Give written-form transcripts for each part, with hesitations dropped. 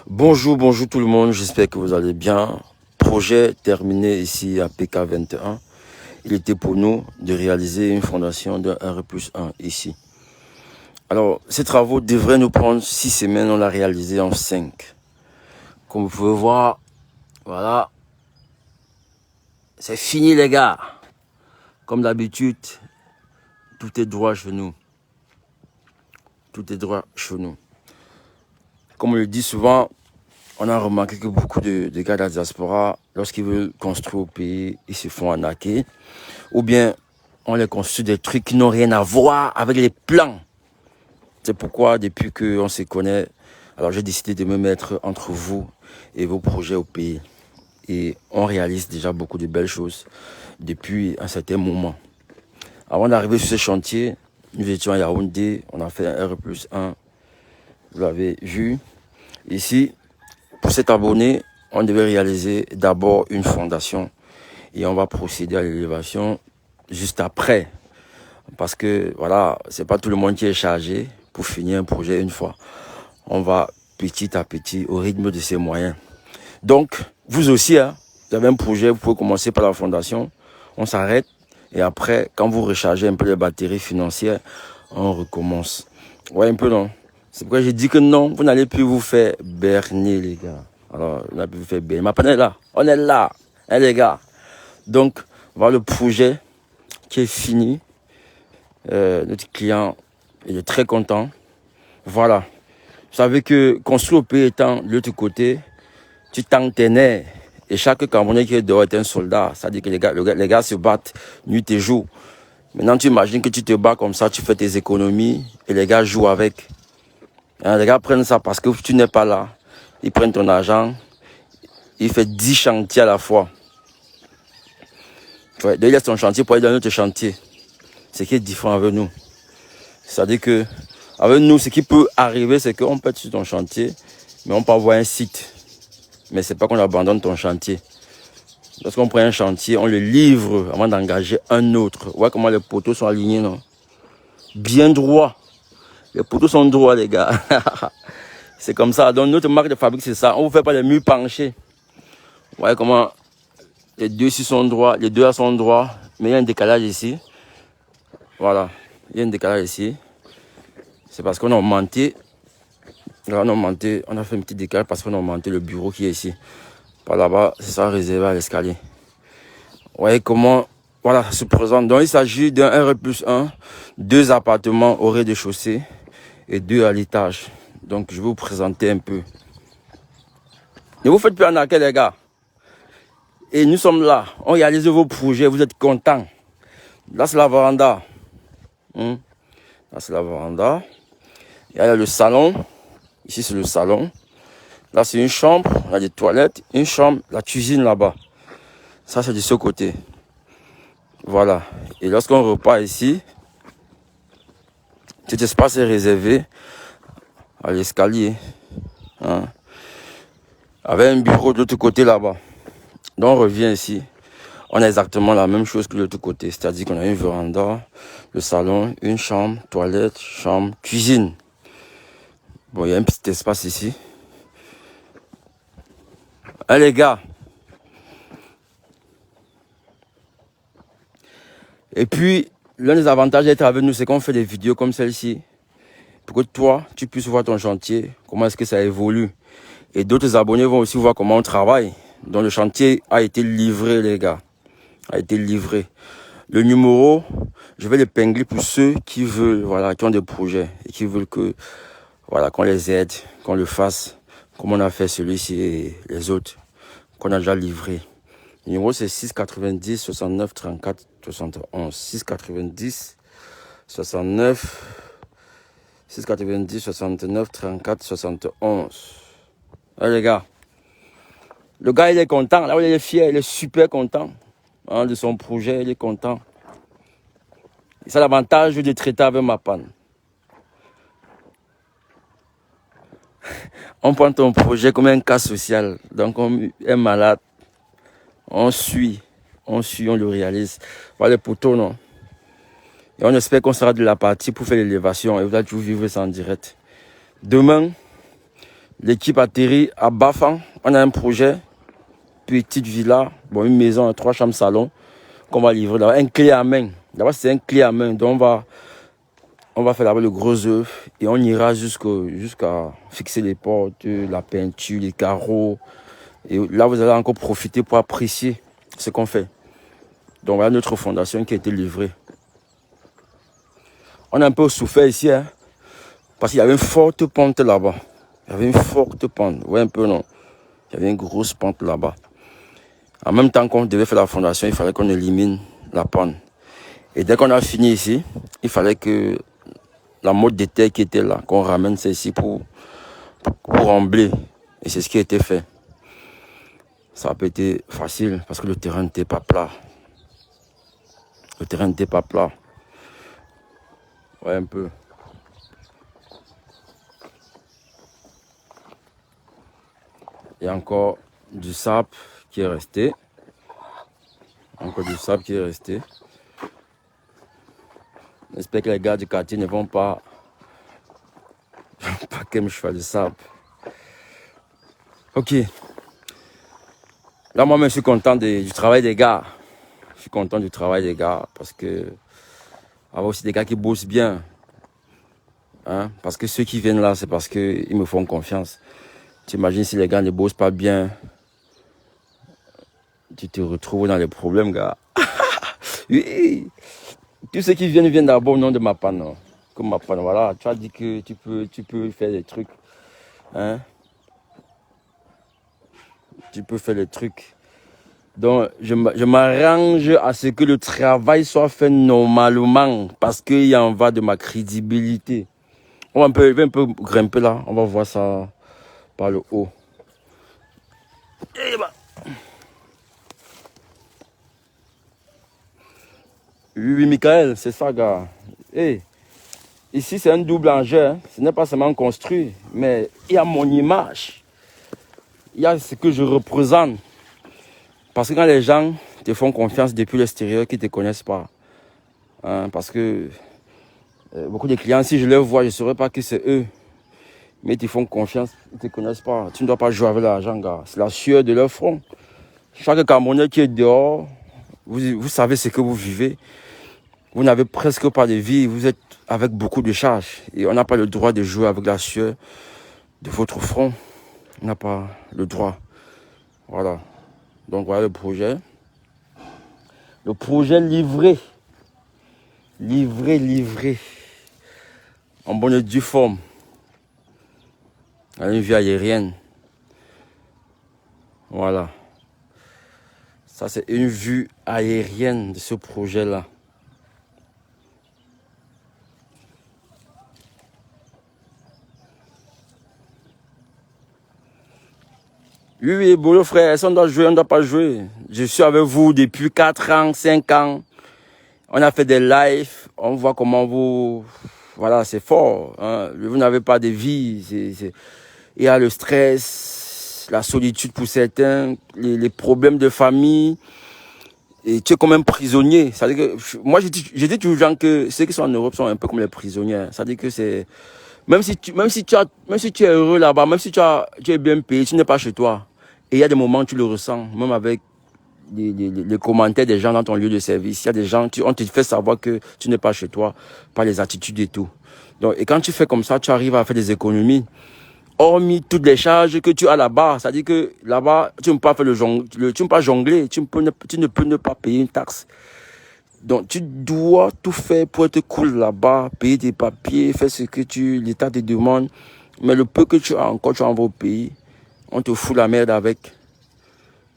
Bonjour, bonjour tout le monde, j'espère que vous allez bien. Projet terminé ici à PK21. Il était pour nous de réaliser une fondation de R+1 ici. Alors, ces travaux devraient nous prendre 6 semaines, on l'a réalisé en 5. Comme vous pouvez voir, voilà, c'est fini les gars. Comme d'habitude, tout est droit chez nous. Tout est droit chez nous. Comme on le dit souvent, on a remarqué que beaucoup de gars de la diaspora, lorsqu'ils veulent construire au pays, ils se font arnaquer. Ou bien, on les construit des trucs qui n'ont rien à voir avec les plans. C'est pourquoi, depuis qu'on se connaît, alors j'ai décidé de me mettre entre vous et vos projets au pays. Et on réalise déjà beaucoup de belles choses depuis un certain moment. Avant d'arriver sur ce chantier, nous étions à Yaoundé, on a fait un R+1, vous l'avez vu. Ici, pour cet abonné, on devait réaliser d'abord une fondation et on va procéder à l'élévation juste après. Parce que voilà, c'est pas tout le monde qui est chargé pour finir un projet une fois. On va petit à petit au rythme de ses moyens. Donc, vous aussi, hein, vous avez un projet, vous pouvez commencer par la fondation, on s'arrête et après, quand vous rechargez un peu les batteries financières, on recommence. Ouais, un peu non. C'est pourquoi j'ai dit que non, vous n'allez plus vous faire berner, les gars. Alors, on a pu vous faire berner. Mais on est là. On est là, hein, les gars. Donc, voilà le projet qui est fini. Notre client, il est très content. Voilà. Vous savez que construire au pays étant de l'autre côté, tu tends tes nerfs. Et chaque Camerounais qui est dehors est un soldat. C'est-à-dire que les gars se battent nuit et jour. Maintenant, tu imagines que tu te bats comme ça, tu fais tes économies et les gars jouent avec. Hein, les gars prennent ça parce que tu n'es pas là. Ils prennent ton argent. Ils font 10 chantiers à la fois. Ouais, il laisse ton chantier pour aller dans notre chantier. Ce qui est différent avec nous. C'est-à-dire que avec nous, ce qui peut arriver, c'est qu'on peut être sur ton chantier, mais on peut avoir un site. Mais c'est pas qu'on abandonne ton chantier. Lorsqu'on prend un chantier, on le livre avant d'engager un autre. Vous voyez comment les poteaux sont alignés, non? Bien droit. Les poteaux sont droits, les gars. C'est comme ça. Donc, notre marque de fabrique, c'est ça. On ne vous fait pas les murs penchés. Vous voyez comment les deux ici sont droits, les deux là sont droits. Mais il y a un décalage ici. Voilà. Il y a un décalage ici. C'est parce qu'on a augmenté. Là, on a augmenté. On a fait un petit décalage parce qu'on a augmenté le bureau qui est ici. Par là-bas, c'est ça réservé à l'escalier. Vous voyez comment, voilà, ça se présente. Donc, il s'agit d'un R+1, 2 appartements au rez-de-chaussée et 2 à l'étage. Donc, je vais vous présenter un peu. Ne vous faites plus arnaquer, les gars. Et nous sommes là. On réalise vos projets. Vous êtes contents. Là, c'est la véranda. Là, c'est la véranda. Il y a le salon. Ici, c'est le salon. Là, c'est une chambre. Il y a des toilettes. Une chambre. La cuisine là-bas. Ça, c'est de ce côté. Voilà. Et lorsqu'on repart ici, cet espace est réservé à l'escalier. Hein, avec un bureau de l'autre côté là-bas. Donc, on revient ici. On a exactement la même chose que de l'autre côté. C'est-à-dire qu'on a une véranda, le salon, une chambre, toilette, chambre, cuisine. Bon, il y a un petit espace ici. Hein, les gars. Et puis, l'un des avantages d'être avec nous, c'est qu'on fait des vidéos comme celle-ci. Pour que toi, tu puisses voir ton chantier, comment est-ce que ça évolue. Et d'autres abonnés vont aussi voir comment on travaille. Donc, le chantier a été livré, les gars. A été livré. Le numéro, je vais l'épingler pour ceux qui veulent, voilà, qui ont des projets et qui veulent que, voilà, qu'on les aide, qu'on le fasse, comme on a fait celui-ci et les autres, qu'on a déjà livré. Le numéro, c'est 690 69 34 71. 690 69 690 69 34 71. Allez, les gars. Le gars, il est content. Là où il est fier, il est super content, hein, de son projet. Il est content. Et c'est l'avantage de traiter avec ma panne. On prend ton projet comme un cas social. Donc, on est malade. On suit, on le réalise. Voilà les poteaux, non? Et on espère qu'on sera de la partie pour faire l'élévation. Et vous allez toujours vivre ça en direct. Demain, L'équipe atterrit à Bafang. On a un projet, petite villa, bon, une maison, 3 chambres salon, qu'on va livrer là-bas. Un clé à main. Là-bas, c'est un clé à main. Donc, on va faire là-bas le gros œuvre et on ira jusqu'à fixer les portes, la peinture, les carreaux. Et là, vous allez encore profiter pour apprécier ce qu'on fait. Donc, voilà notre fondation qui a été livrée. On a un peu souffert ici, hein, parce qu'il y avait une forte pente là-bas. Il y avait une forte pente. Ouais, un peu non. Il y avait une grosse pente là-bas. En même temps qu'on devait faire la fondation, il fallait qu'on élimine la pente. Et dès qu'on a fini ici, il fallait que la motte de terre qui était là, qu'on ramène ça ici pour rembler. Et c'est ce qui a été fait. Ça n'a pas été facile parce que le terrain n'était pas plat. Le terrain n'était pas plat. Ouais, un peu. Il y a encore du sable qui est resté. Encore du sable qui est resté. J'espère que les gars du quartier ne vont pas que je fais du sable. Ok. Là, moi, je suis content du travail des gars. Je suis content du travail des gars parce que avoir aussi des gars qui bossent bien. Hein? Parce que ceux qui viennent là, c'est parce qu'ils me font confiance. Tu imagines si les gars ne bossent pas bien, tu te retrouves dans les problèmes, gars. Oui. Tous ceux qui viennent d'abord au nom de ma panne. Comme ma panne, voilà. Tu as dit que tu peux faire des trucs. Hein? Tu peux faire des trucs. Donc, je m'arrange à ce que le travail soit fait normalement. Parce qu'il y en va de ma crédibilité. Je vais un peu grimper là. On va voir ça par le haut. Et bah. Oui, Michael, c'est ça, gars. Hey, ici, c'est un double enjeu. Hein. Ce n'est pas seulement construit, mais il y a mon image. Il y a ce que je représente. Parce que quand les gens te font confiance depuis l'extérieur, qu'ils ne te connaissent pas. Hein, parce que beaucoup de clients, si je les vois, je ne saurais pas que c'est eux. Mais ils te font confiance, ils ne te connaissent pas. Tu ne dois pas jouer avec l'argent, gars. C'est la sueur de leur front. Chaque Camerounais qui est dehors, vous savez ce que vous vivez. Vous n'avez presque pas de vie, vous êtes avec beaucoup de charges. Et on n'a pas le droit de jouer avec la sueur de votre front. On n'a pas le droit. Voilà. Donc voilà le projet. Le projet livré. Livré. En bonne et due forme. À une vue aérienne. Voilà. Ça, c'est une vue aérienne de ce projet-là. Oui, bon, frère, on doit jouer, on ne doit pas jouer. Je suis avec vous depuis 4 ans, 5 ans. On a fait des lives, on voit comment vous... Voilà, c'est fort. Hein. Vous n'avez pas de vie. Il y a le stress, la solitude pour certains, les problèmes de famille. Et tu es comme un prisonnier. C'est-à-dire que, moi, je dis toujours aux gens que ceux qui sont en Europe sont un peu comme les prisonniers. C'est-à-dire que c'est... Même si tu es heureux là-bas, même si tu es bien payé, tu n'es pas chez toi. Et il y a des moments où tu le ressens, même avec les commentaires des gens dans ton lieu de service. Il y a des gens, on te fait savoir que tu n'es pas chez toi par les attitudes et tout. Donc, et quand tu fais comme ça, tu arrives à faire des économies. Hormis toutes les charges que tu as là-bas. C'est-à-dire que là-bas, tu ne peux pas faire tu ne peux pas jongler, tu ne peux ne pas payer une taxe. Donc, tu dois tout faire pour être cool là-bas, payer tes papiers, faire ce que l'État te demande. Mais le peu que tu as encore, tu envoies au pays, on te fout la merde avec.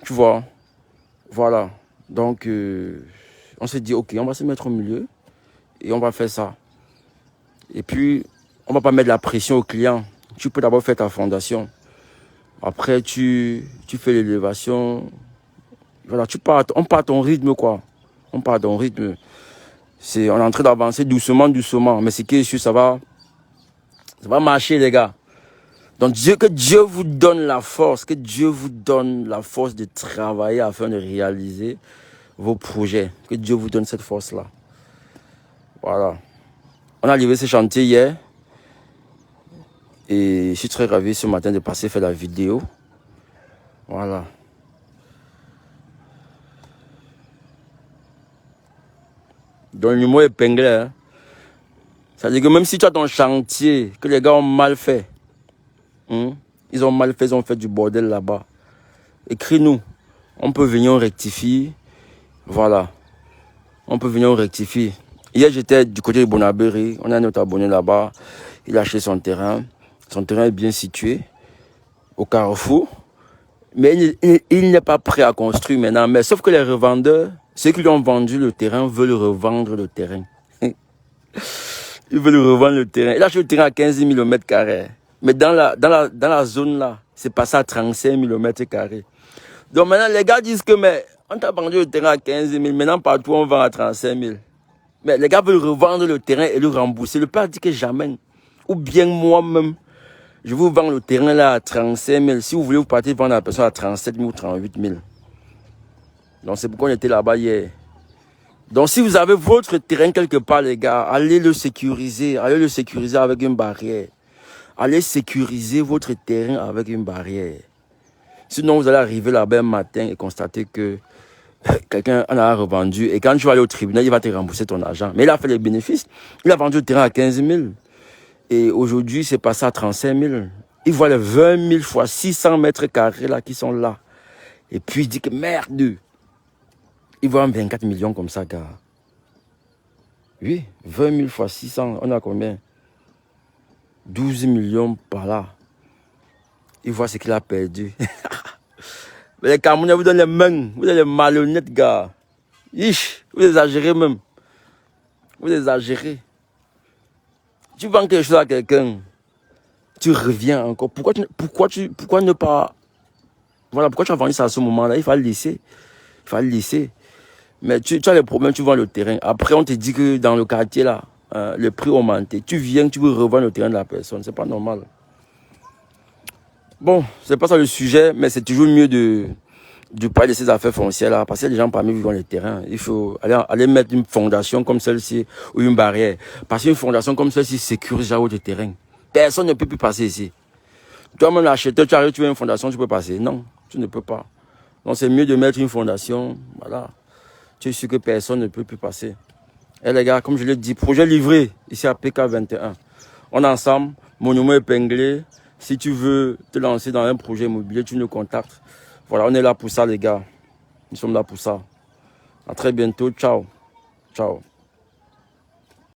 Tu vois? Voilà. Donc, on s'est dit, ok, on va se mettre au milieu et on va faire ça. Et puis, on ne va pas mettre la pression au client. Tu peux d'abord faire ta fondation. Après, tu fais l'élévation. Voilà, on part à ton rythme, quoi. On part à ton rythme. On est en train d'avancer doucement. Mais c'est que ça va marcher, les gars. Donc, que Dieu vous donne la force. Que Dieu vous donne la force de travailler afin de réaliser vos projets. Que Dieu vous donne cette force-là. Voilà. On a livré ce chantier hier. Et je suis très ravi ce matin de passer faire la vidéo. Voilà. Donc le mot épinglé, hein. Ça veut dire que même si tu as ton chantier, que les gars ont mal fait, ils ont mal fait, ils ont fait du bordel là-bas, écris-nous. On peut venir, on rectifie. Voilà. On peut venir, on rectifie. Hier, j'étais du côté de Bonabéry. On a un autre abonné là-bas. Il a acheté son terrain. Son terrain est bien situé au carrefour. Mais il n'est pas prêt à construire maintenant. Mais sauf que les revendeurs, ceux qui lui ont vendu le terrain, veulent revendre le terrain. Ils veulent revendre le terrain. Il a acheté le terrain à 15 000 m². Mais dans la zone là, c'est passé à 35 000 m². Donc maintenant, les gars disent que mais on t'a vendu le terrain à 15 000, maintenant partout on vend à 35 000. Mais les gars veulent revendre le terrain et le rembourser. Le père dit que jamais. Ou bien moi-même, je vous vends le terrain là à 35 000. Si vous voulez, vous partez vendre la personne à 37 000 ou 38 000. Donc c'est pourquoi on était là-bas hier. Donc si vous avez votre terrain quelque part, les gars, allez le sécuriser. Allez le sécuriser avec une barrière. Allez sécuriser votre terrain avec une barrière. Sinon, vous allez arriver là-bas un matin et constater que quelqu'un en a revendu. Et quand tu vas aller au tribunal, il va te rembourser ton argent. Mais il a fait les bénéfices. Il a vendu le terrain à 15 000. Et aujourd'hui, c'est passé à 35 000. Il voit les 20 000 fois 600 m² là qui sont là. Et puis il dit que merde. Il voit 24 millions comme ça, gars. Oui, 20 000 fois 600, on a combien? 12 millions par là. Il voit ce qu'il a perdu. Mais les Camerounais vous donnent les mains. Vous êtes les malhonnêtes, gars. Ish, vous exagérez même. Vous exagérez. Tu vends quelque chose à quelqu'un. Tu reviens encore. Pourquoi ne pas... Voilà, pourquoi tu as vendu ça à ce moment-là? Il fallait le laisser. Il fallait le laisser. Mais tu as les problèmes, tu vends le terrain. Après, on te dit que dans le quartier, là, le prix a augmenté. Tu viens, tu veux revendre le terrain de la personne. C'est pas normal. Bon, c'est pas ça le sujet, mais c'est toujours mieux de parler de ces affaires foncières là, parce que les gens parmi vous vont les terrains. Il faut aller mettre une fondation comme celle-ci ou une barrière. Parce qu'une fondation comme celle-ci sécurise déjà votre terrain. Personne ne peut plus passer ici. Toi-même l'acheteur, tu arrives, tu veux une fondation, tu peux passer. Non, tu ne peux pas. Donc c'est mieux de mettre une fondation. Voilà. Tu es sûr que personne ne peut plus passer. Et les gars, comme je l'ai dit, projet livré ici à PK21. On est ensemble, mon numéro épinglé. Si tu veux te lancer dans un projet immobilier, tu nous contactes. Voilà, on est là pour ça, les gars. Nous sommes là pour ça. À très bientôt. Ciao. Ciao.